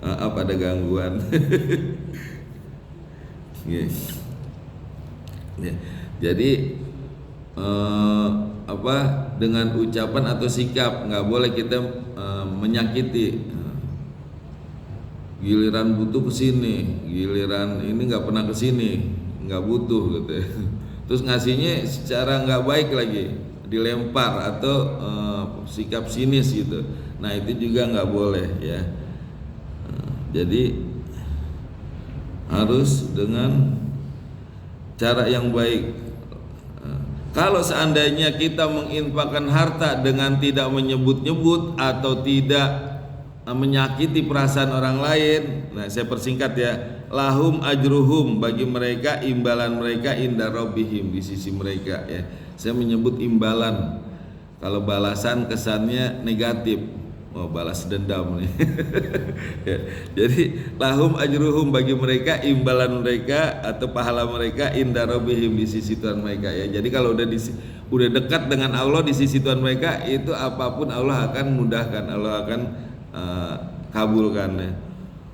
A: Maaf ada gangguan. Ya. Jadi dengan ucapan atau sikap nggak boleh kita menyakiti. Giliran butuh kesini, giliran ini nggak pernah kesini, nggak butuh gitu ya. Terus ngasihnya secara nggak baik lagi, dilempar atau sikap sinis gitu. Nah itu juga nggak boleh ya. Jadi harus dengan cara yang baik. Kalau seandainya kita menginfakkan harta dengan tidak menyebut-nyebut atau tidak menyakiti perasaan orang lain, nah saya persingkat ya, lahum ajruhum, bagi mereka imbalan mereka inda rabbihim, di sisi mereka ya. Saya menyebut imbalan, kalau balasan kesannya negatif, oh balas dendam nih. Ya. Jadi lahum ajruhum, bagi mereka imbalan mereka atau pahala mereka inda rabbihim, di sisi Tuhan mereka ya. Jadi kalau udah dekat dengan Allah di sisi Tuhan mereka, itu apapun Allah akan mudahkan, Allah akan kabulkan ya.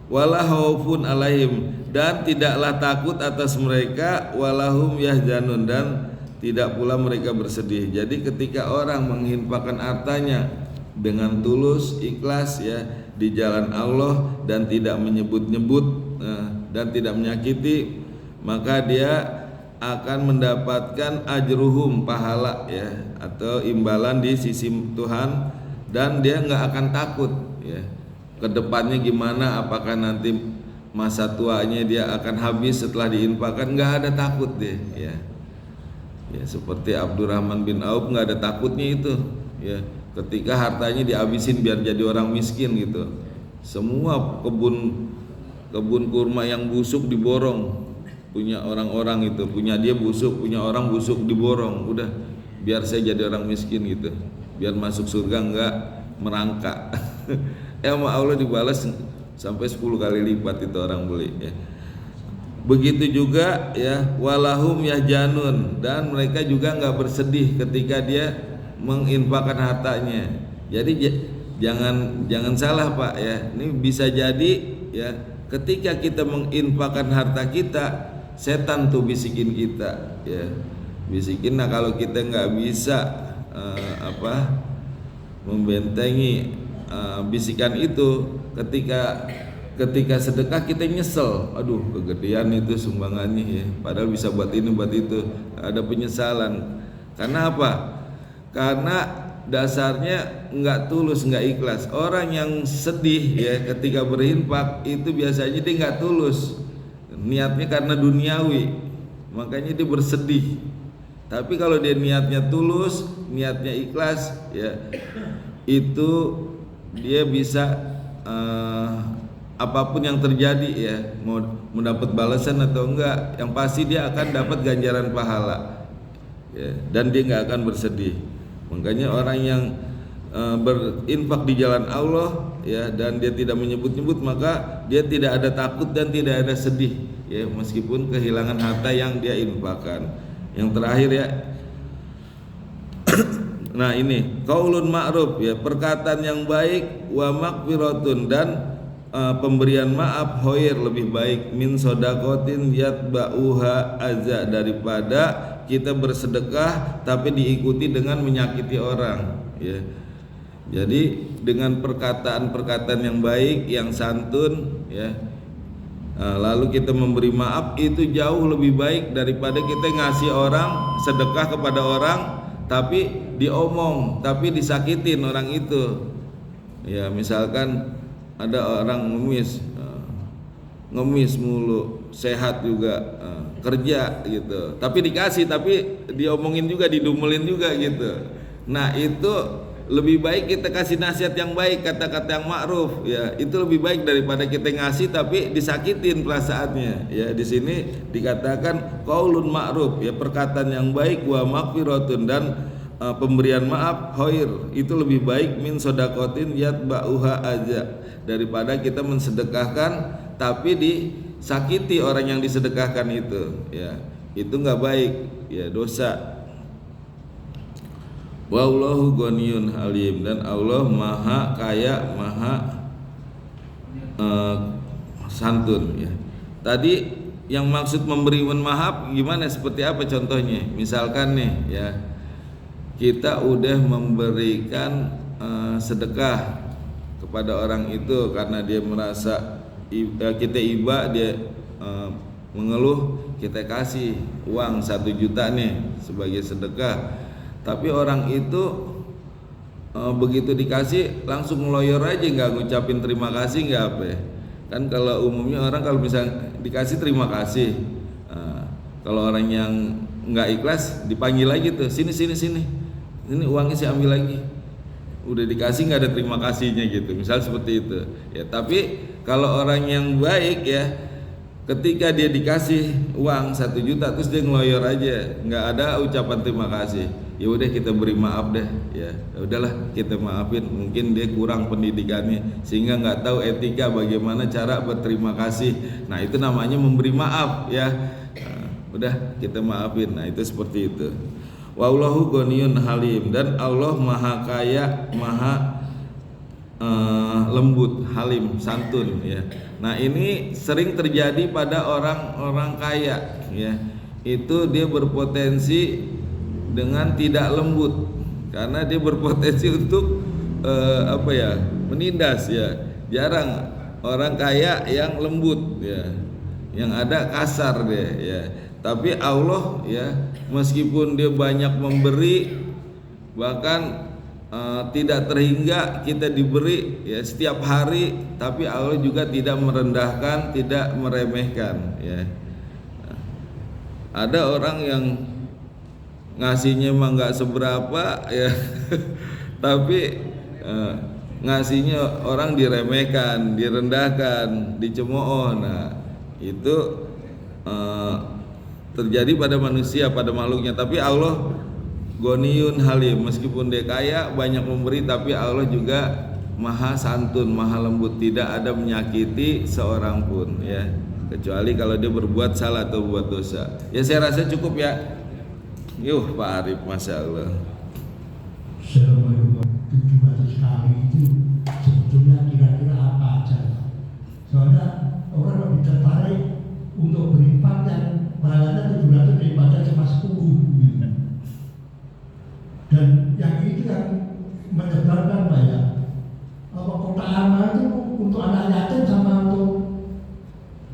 A: Wala khaufun alaihim, dan tidaklah takut atas mereka, walahum yahzanun, dan tidak pula mereka bersedih. Jadi ketika orang menginfakkan hartanya dengan tulus ikhlas ya di jalan Allah dan tidak menyebut-nyebut dan tidak menyakiti, maka dia akan mendapatkan ajruhum, pahala ya, atau imbalan di sisi Tuhan, dan dia nggak akan takut ya kedepannya gimana, apakah nanti masa tuanya dia akan habis setelah diinfakkan, nggak ada takut deh ya. Ya seperti Abdurrahman bin Auf, nggak ada takutnya itu ya, ketika hartanya dihabisin biar jadi orang miskin gitu. Semua kebun kurma yang busuk diborong, punya orang-orang itu, punya dia busuk, punya orang busuk diborong, udah biar saya jadi orang miskin gitu, biar masuk surga enggak merangkak. Sama Allah dibalas sampai 10 kali lipat itu orang beli ya. Begitu juga ya, walahum yahjanun, dan mereka juga enggak bersedih ketika dia menginfakkan hartanya. Jadi jangan salah Pak ya. Ini bisa jadi ya, ketika kita menginfakkan harta kita, setan tuh bisikin kita ya. Bisikin, nah kalau kita nggak bisa membentengi bisikan itu, ketika sedekah kita nyesel, aduh kegedean itu sumbangannya ya, padahal bisa buat ini buat itu, ada penyesalan. Karena apa? Karena dasarnya nggak tulus, nggak ikhlas. Orang yang sedih ya ketika berinfak itu biasanya dia nggak tulus, niatnya karena duniawi, makanya dia bersedih. Tapi kalau dia niatnya tulus, niatnya ikhlas ya, itu dia bisa apapun yang terjadi ya, mau mendapat balasan atau enggak, yang pasti dia akan dapat ganjaran pahala ya, dan dia nggak akan bersedih. Makanya orang yang berinfak di jalan Allah ya, dan dia tidak menyebut-nyebut, maka dia tidak ada takut dan tidak ada sedih ya, meskipun kehilangan harta yang dia infakkan. Yang terakhir ya, nah ini qaulun ma'ruf ya, perkataan yang baik, wa maghfiratun, dan pemberian maaf, khair, lebih baik, min sodakotin yatba'uha azza, daripada kita bersedekah tapi diikuti dengan menyakiti orang ya. Jadi dengan perkataan-perkataan yang baik, yang santun ya, lalu kita memberi maaf, itu jauh lebih baik daripada kita ngasih orang, sedekah kepada orang tapi diomong, tapi disakitin orang itu ya. Misalkan ada orang ngemis mulu, sehat juga, kerja gitu, tapi dikasih, tapi diomongin juga, didumelin juga gitu. Nah itu lebih baik kita kasih nasihat yang baik, kata-kata yang ma'ruf ya, itu lebih baik daripada kita ngasih tapi disakitin perasaannya ya. Di sini dikatakan qaulun ma'ruf ya, perkataan yang baik, wa maghfiratun, dan pemberian maaf, khair, itu lebih baik, min sodakotin yatba'uha aja, daripada kita mensedekahkan tapi disakiti orang yang disedekahkan itu ya. Itu nggak baik ya, dosa. Wallahu ghaniyun halim, dan Allah maha kaya, maha santun ya. Tadi yang maksud memberi maaf gimana, seperti apa contohnya? Misalkan nih ya, kita udah memberikan sedekah kepada orang itu karena dia merasa kita iba, dia mengeluh, kita kasih uang 1 juta nih sebagai sedekah. Tapi orang itu begitu dikasih langsung ngeloyor aja, nggak ngucapin terima kasih, nggak apa ya. Kan kalau umumnya orang kalau misalnya dikasih terima kasih, kalau orang yang nggak ikhlas dipanggil lagi tuh, sini ini uangnya saya ambil lagi. Udah dikasih nggak ada terima kasihnya gitu, misal seperti itu ya. Tapi kalau orang yang baik ya, ketika dia dikasih uang 1 juta terus dia ngeloyor aja, nggak ada ucapan terima kasih, ya udah kita beri maaf deh ya, udahlah kita maafin. Mungkin dia kurang pendidikannya sehingga nggak tahu etika bagaimana cara berterima kasih. Nah itu namanya memberi maaf ya. Udah kita maafin. Nah itu seperti itu. Wallahu ghaniyun halim, dan Allah maha kaya, maha lembut, halim, santun ya. Nah ini sering terjadi pada orang-orang kaya ya, itu dia berpotensi dengan tidak lembut, karena dia berpotensi untuk menindas ya. Jarang orang kaya yang lembut ya, yang ada kasar dia ya. Tapi Allah ya, meskipun dia banyak memberi, bahkan tidak terhingga kita diberi ya setiap hari, tapi Allah juga tidak merendahkan, tidak meremehkan ya. Ada orang yang ngasihnya mah nggak seberapa ya, tapi ngasihnya orang diremehkan, direndahkan, dicemooh. Nah itu terjadi pada manusia, pada makhluknya. Tapi Allah Goniyun halim, meskipun dia kaya banyak memberi, tapi Allah juga maha santun, maha lembut, tidak ada menyakiti seorang pun ya, kecuali kalau dia berbuat salah atau buat dosa. Ya saya rasa cukup ya. Yuh Pak Arif, Masya Allah.
B: Assalamualaikum. 700 kali itu sebetulnya kira-kira apa aja? Soalnya orang lebih tertarik untuk berinfak yang pahalanya 700 daripada cuma 10. Dan yang itu yang menyebarkan banyak. Apa kota amal itu untuk anak yatim sama untuk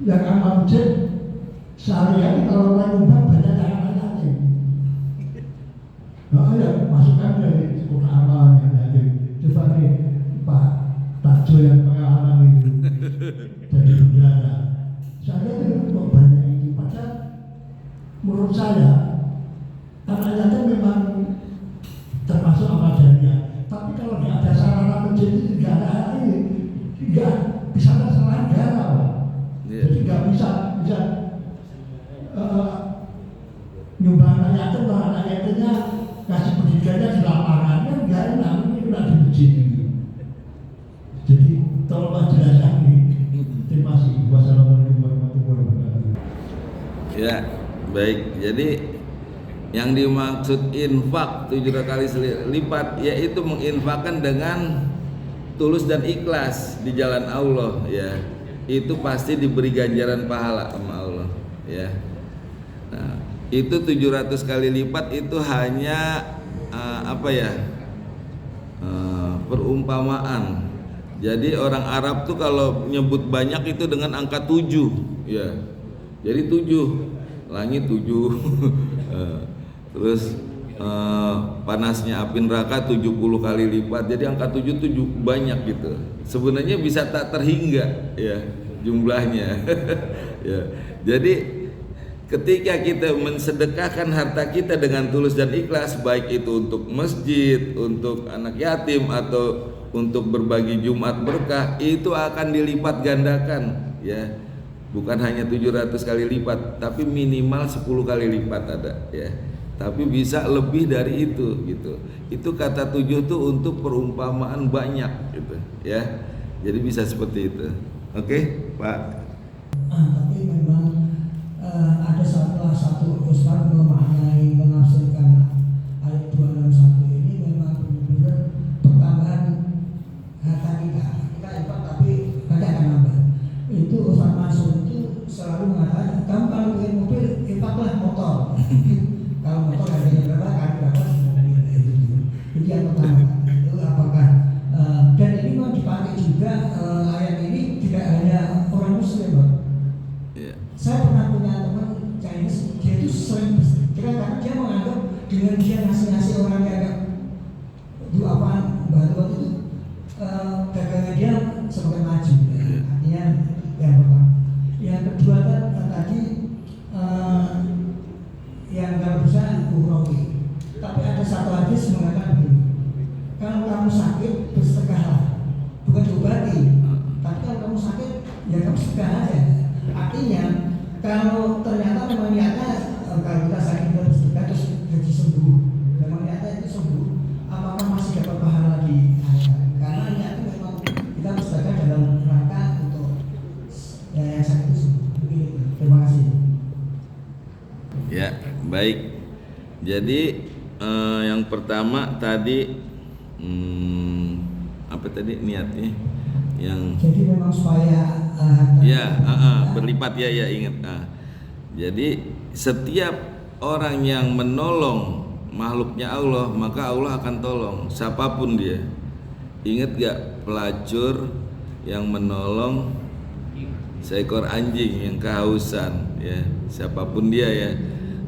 B: yang amal masjid sehari-hari kalau orang nyumbang banyak yang anak yatim. Nah, ya masukkan dari kota amal yang yatim. Coba nih Pak Tajo yang pengalaman itu jadi bendara. Saya itu kok banyak itu. Padahal menurut saya anak yatim memang termasuk amal jariah. Tapi kalau nggak ada sarana masjid itu nggak ada ini, nggak bisa terselenggara, jadi nggak bisa nyumbang anak yatim, kalau anak yatimnya kasih pendidikannya di lapangan kan nggak enak, ini udah di masjid. Jadi tolong jelaskan ini. Terima kasih. Wassalamualaikum warahmatullahi wabarakatuh.
A: Ya baik, jadi yang dimaksud infak 7 kali lipat yaitu menginfakkan dengan tulus dan ikhlas di jalan Allah ya. Itu pasti diberi ganjaran pahala sama Allah ya. Nah, itu 700 kali lipat itu hanya perumpamaan. Jadi orang Arab tuh kalau nyebut banyak itu dengan angka 7 ya. Jadi 7, langit 7 terus panasnya api neraka 70 kali lipat. Jadi angka 7 banyak gitu. Sebenarnya bisa tak terhingga ya jumlahnya. Ya. Jadi ketika kita mensedekahkan harta kita dengan tulus dan ikhlas, baik itu untuk masjid, untuk anak yatim atau untuk berbagi Jumat berkah, itu akan dilipat gandakan ya. Bukan hanya 700 kali lipat, tapi minimal 10 kali lipat ada ya. Tapi bisa lebih dari itu gitu. Itu kata 7 tuh untuk perumpamaan banyak gitu ya. Jadi bisa seperti itu. Oke, Pak.
C: Tapi memang ada satu ustaz memaknai menafsirkan ayat 261 ini memang benar-benar pertambahan harta kita infak tapi nanti akan nambah. Itu Ustaz Mansur itu selalu mengatakan, kamu kalau bikin mobil infaklah motor. Kalau motor harganya berapa, kan berapa, itu yang pertama. Itu apakah dan ini memang dipakai juga ayat ini tidak hanya orang Muslim, Pak.
A: Yeah.
C: Saya pernah punya teman Chinese, dia itu sering berpikir karena dia menganggap dengan dia ngasih orang yang agak bantuan itu dagangan dia semakin maju. Artinya yang pertama. Yang kedua kan tadi yang kalau bisa ukhrawi. Tapi ada satu hadis mengatakan begini, kalau kamu sakit bersedekahlah, bukan diobati. Tapi kalau kamu sakit ya kamu sedekah aja. Artinya kalau ternyata memang niatnya kalau kita sakit kita bersedekah terus jadi sembuh, memang niatnya itu sembuh, apakah masih dapat pahala di akhirat? Karena niatnya memang kita bersedekah dalam rangka untuk yang sakit itu sembuh. Terima kasih.
A: Ya, baik. Jadi yang pertama tadi apa tadi niatnya? Yang
C: jadi memang supaya
A: berlipat ya ingat. Jadi setiap orang yang menolong makhluknya Allah, maka Allah akan tolong siapapun dia. Ingat gak pelacur yang menolong seekor anjing yang kehausan ya, siapapun dia ya,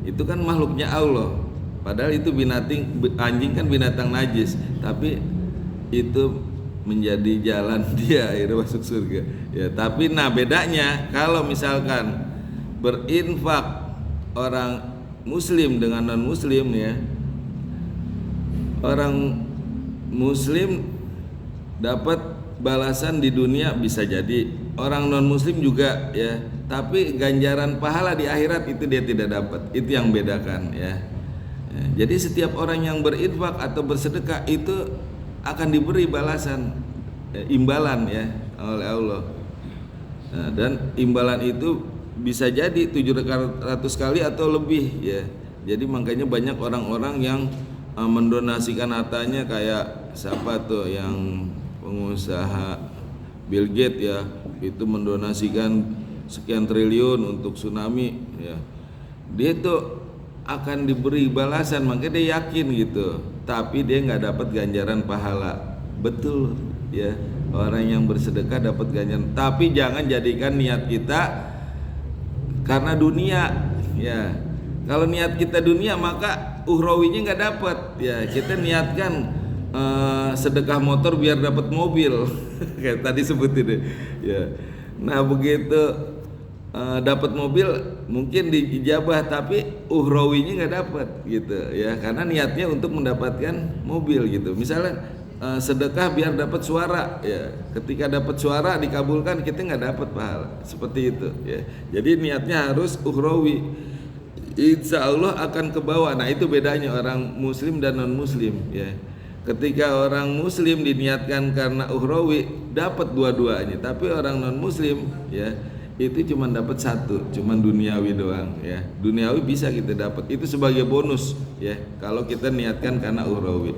A: itu kan makhluknya Allah. Padahal itu anjing kan binatang najis, tapi itu menjadi jalan dia akhirnya masuk surga ya. Tapi bedanya kalau misalkan berinfak orang muslim dengan non muslim ya, orang muslim dapat balasan di dunia bisa jadi, orang non muslim juga ya, tapi ganjaran pahala di akhirat itu dia tidak dapat. Itu yang bedakan ya. Ya, jadi setiap orang yang berinfak atau bersedekah itu akan diberi balasan, imbalan ya oleh Allah. Nah, dan imbalan itu bisa jadi 700 kali atau lebih ya. Jadi makanya banyak orang-orang yang mendonasikan hartanya, kayak siapa tuh yang pengusaha Bill Gates ya, itu mendonasikan sekian triliun untuk tsunami ya. Dia tuh akan diberi balasan, makanya dia yakin gitu. Tapi dia nggak dapat ganjaran pahala. Betul ya, orang yang bersedekah dapat ganjaran. Tapi jangan jadikan niat kita karena dunia ya. Kalau niat kita dunia maka uhrawinya nggak dapat ya. Kita niatkan sedekah motor biar dapat mobil kayak tadi sebutin ya. Nah begitu dapat mobil mungkin diijabah, tapi uhrawinya nggak dapat gitu ya, karena niatnya untuk mendapatkan mobil gitu. Misalnya sedekah biar dapat suara ya, ketika dapat suara dikabulkan kita nggak dapat pahala, seperti itu ya. Jadi niatnya harus uhrawi, insya Allah akan ke bawah. Nah itu bedanya orang muslim dan non muslim ya. Ketika orang muslim diniatkan karena uhrawi dapat dua-duanya, tapi orang non muslim ya itu cuma dapat satu, cuma duniawi doang ya. Duniawi bisa kita dapat, itu sebagai bonus ya kalau kita niatkan karena uhrawi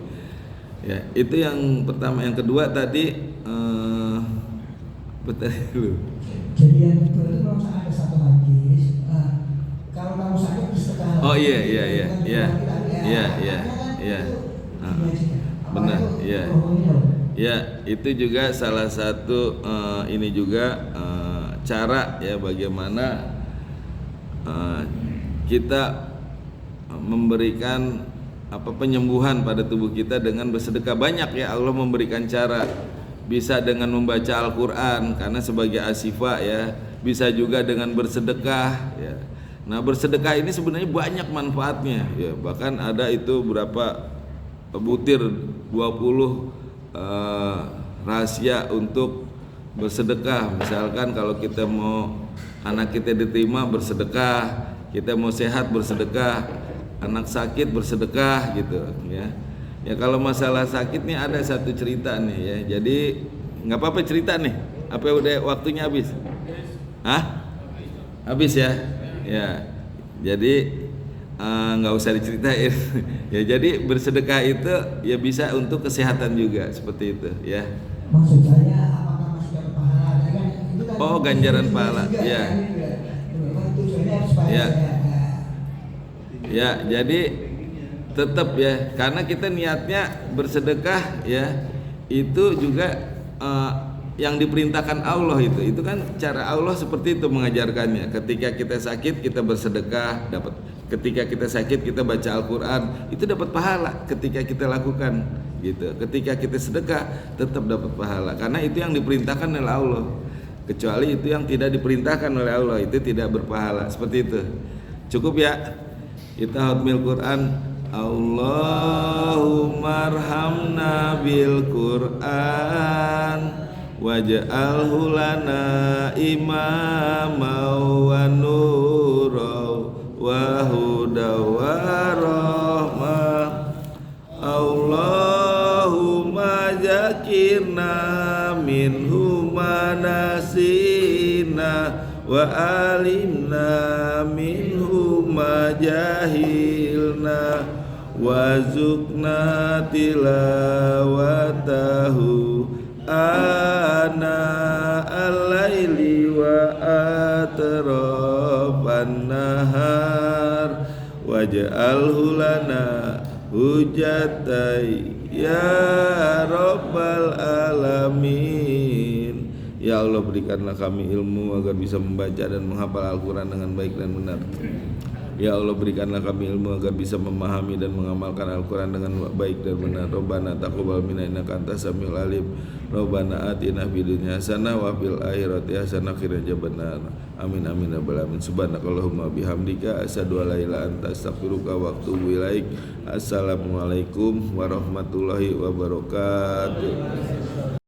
A: ya. Itu yang pertama. Yang kedua tadi betul dulu.
C: Jadi yang kedua itu memang ada satu hadis, kalau kamu sakit bersedekah.
A: Oh iya benar ya. Ya itu juga salah satu ini juga cara ya bagaimana kita memberikan penyembuhan pada tubuh kita dengan bersedekah. Banyak ya Allah memberikan cara, bisa dengan membaca Al-Quran karena sebagai asyifa ya, bisa juga dengan bersedekah ya. Nah bersedekah ini sebenarnya banyak manfaatnya ya, bahkan ada itu berapa butir 20 rahasia untuk bersedekah. Misalkan kalau kita mau anak kita diterima bersedekah, kita mau sehat bersedekah, anak sakit bersedekah gitu ya. Ya kalau masalah sakit nih ada satu cerita nih ya. Jadi nggak apa-apa cerita nih. Apa udah waktunya habis? Hah? Habis ya? Ya. Jadi nggak usah diceritain. Ya jadi bersedekah itu ya bisa untuk kesehatan juga seperti itu ya.
C: Maksud saya apakah masih dapat pahala? Kan itu kan
A: Oh ganjaran pahala ya. Ya. Ya jadi tetap ya, karena kita niatnya bersedekah ya, itu juga yang diperintahkan Allah itu kan cara Allah seperti itu mengajarkannya. Ketika kita sakit kita bersedekah dapat, ketika kita sakit kita baca Al-Quran itu dapat pahala ketika kita lakukan gitu. Ketika kita sedekah tetap dapat pahala karena itu yang diperintahkan oleh Allah. Kecuali itu yang tidak diperintahkan oleh Allah itu tidak berpahala, seperti itu. Cukup ya kita hotmil Quran. Allahumma arhamna bil Quran waj'alhu lana imama wa nura wa huda wa rahmah. Allahumma zakirna minhu ma nasina wa alimna minhu ma jahilna wazukna tilawatahu ana al-laili wa atrafan nahar waj'alhu lana hujatai ya rabbal alamin. Ya Allah berikanlah kami ilmu agar bisa membaca dan menghafal Al-Quran dengan baik dan benar. Ya Allah berikanlah kami ilmu agar bisa memahami dan mengamalkan Al-Quran dengan baik dan benar. Rabbana taqabbal minna innaka antas samiul alim. Rabbana atina fid dunya hasanah wa fil akhirati hasanah wa qina adzabannar. Amin amin ya rabbal alamin. Subhanakallahumma bihamdika asyhadu an la ilaha illa anta astaghfiruka wa atubu ilaik. Assalamualaikum warahmatullahi wabarakatuh.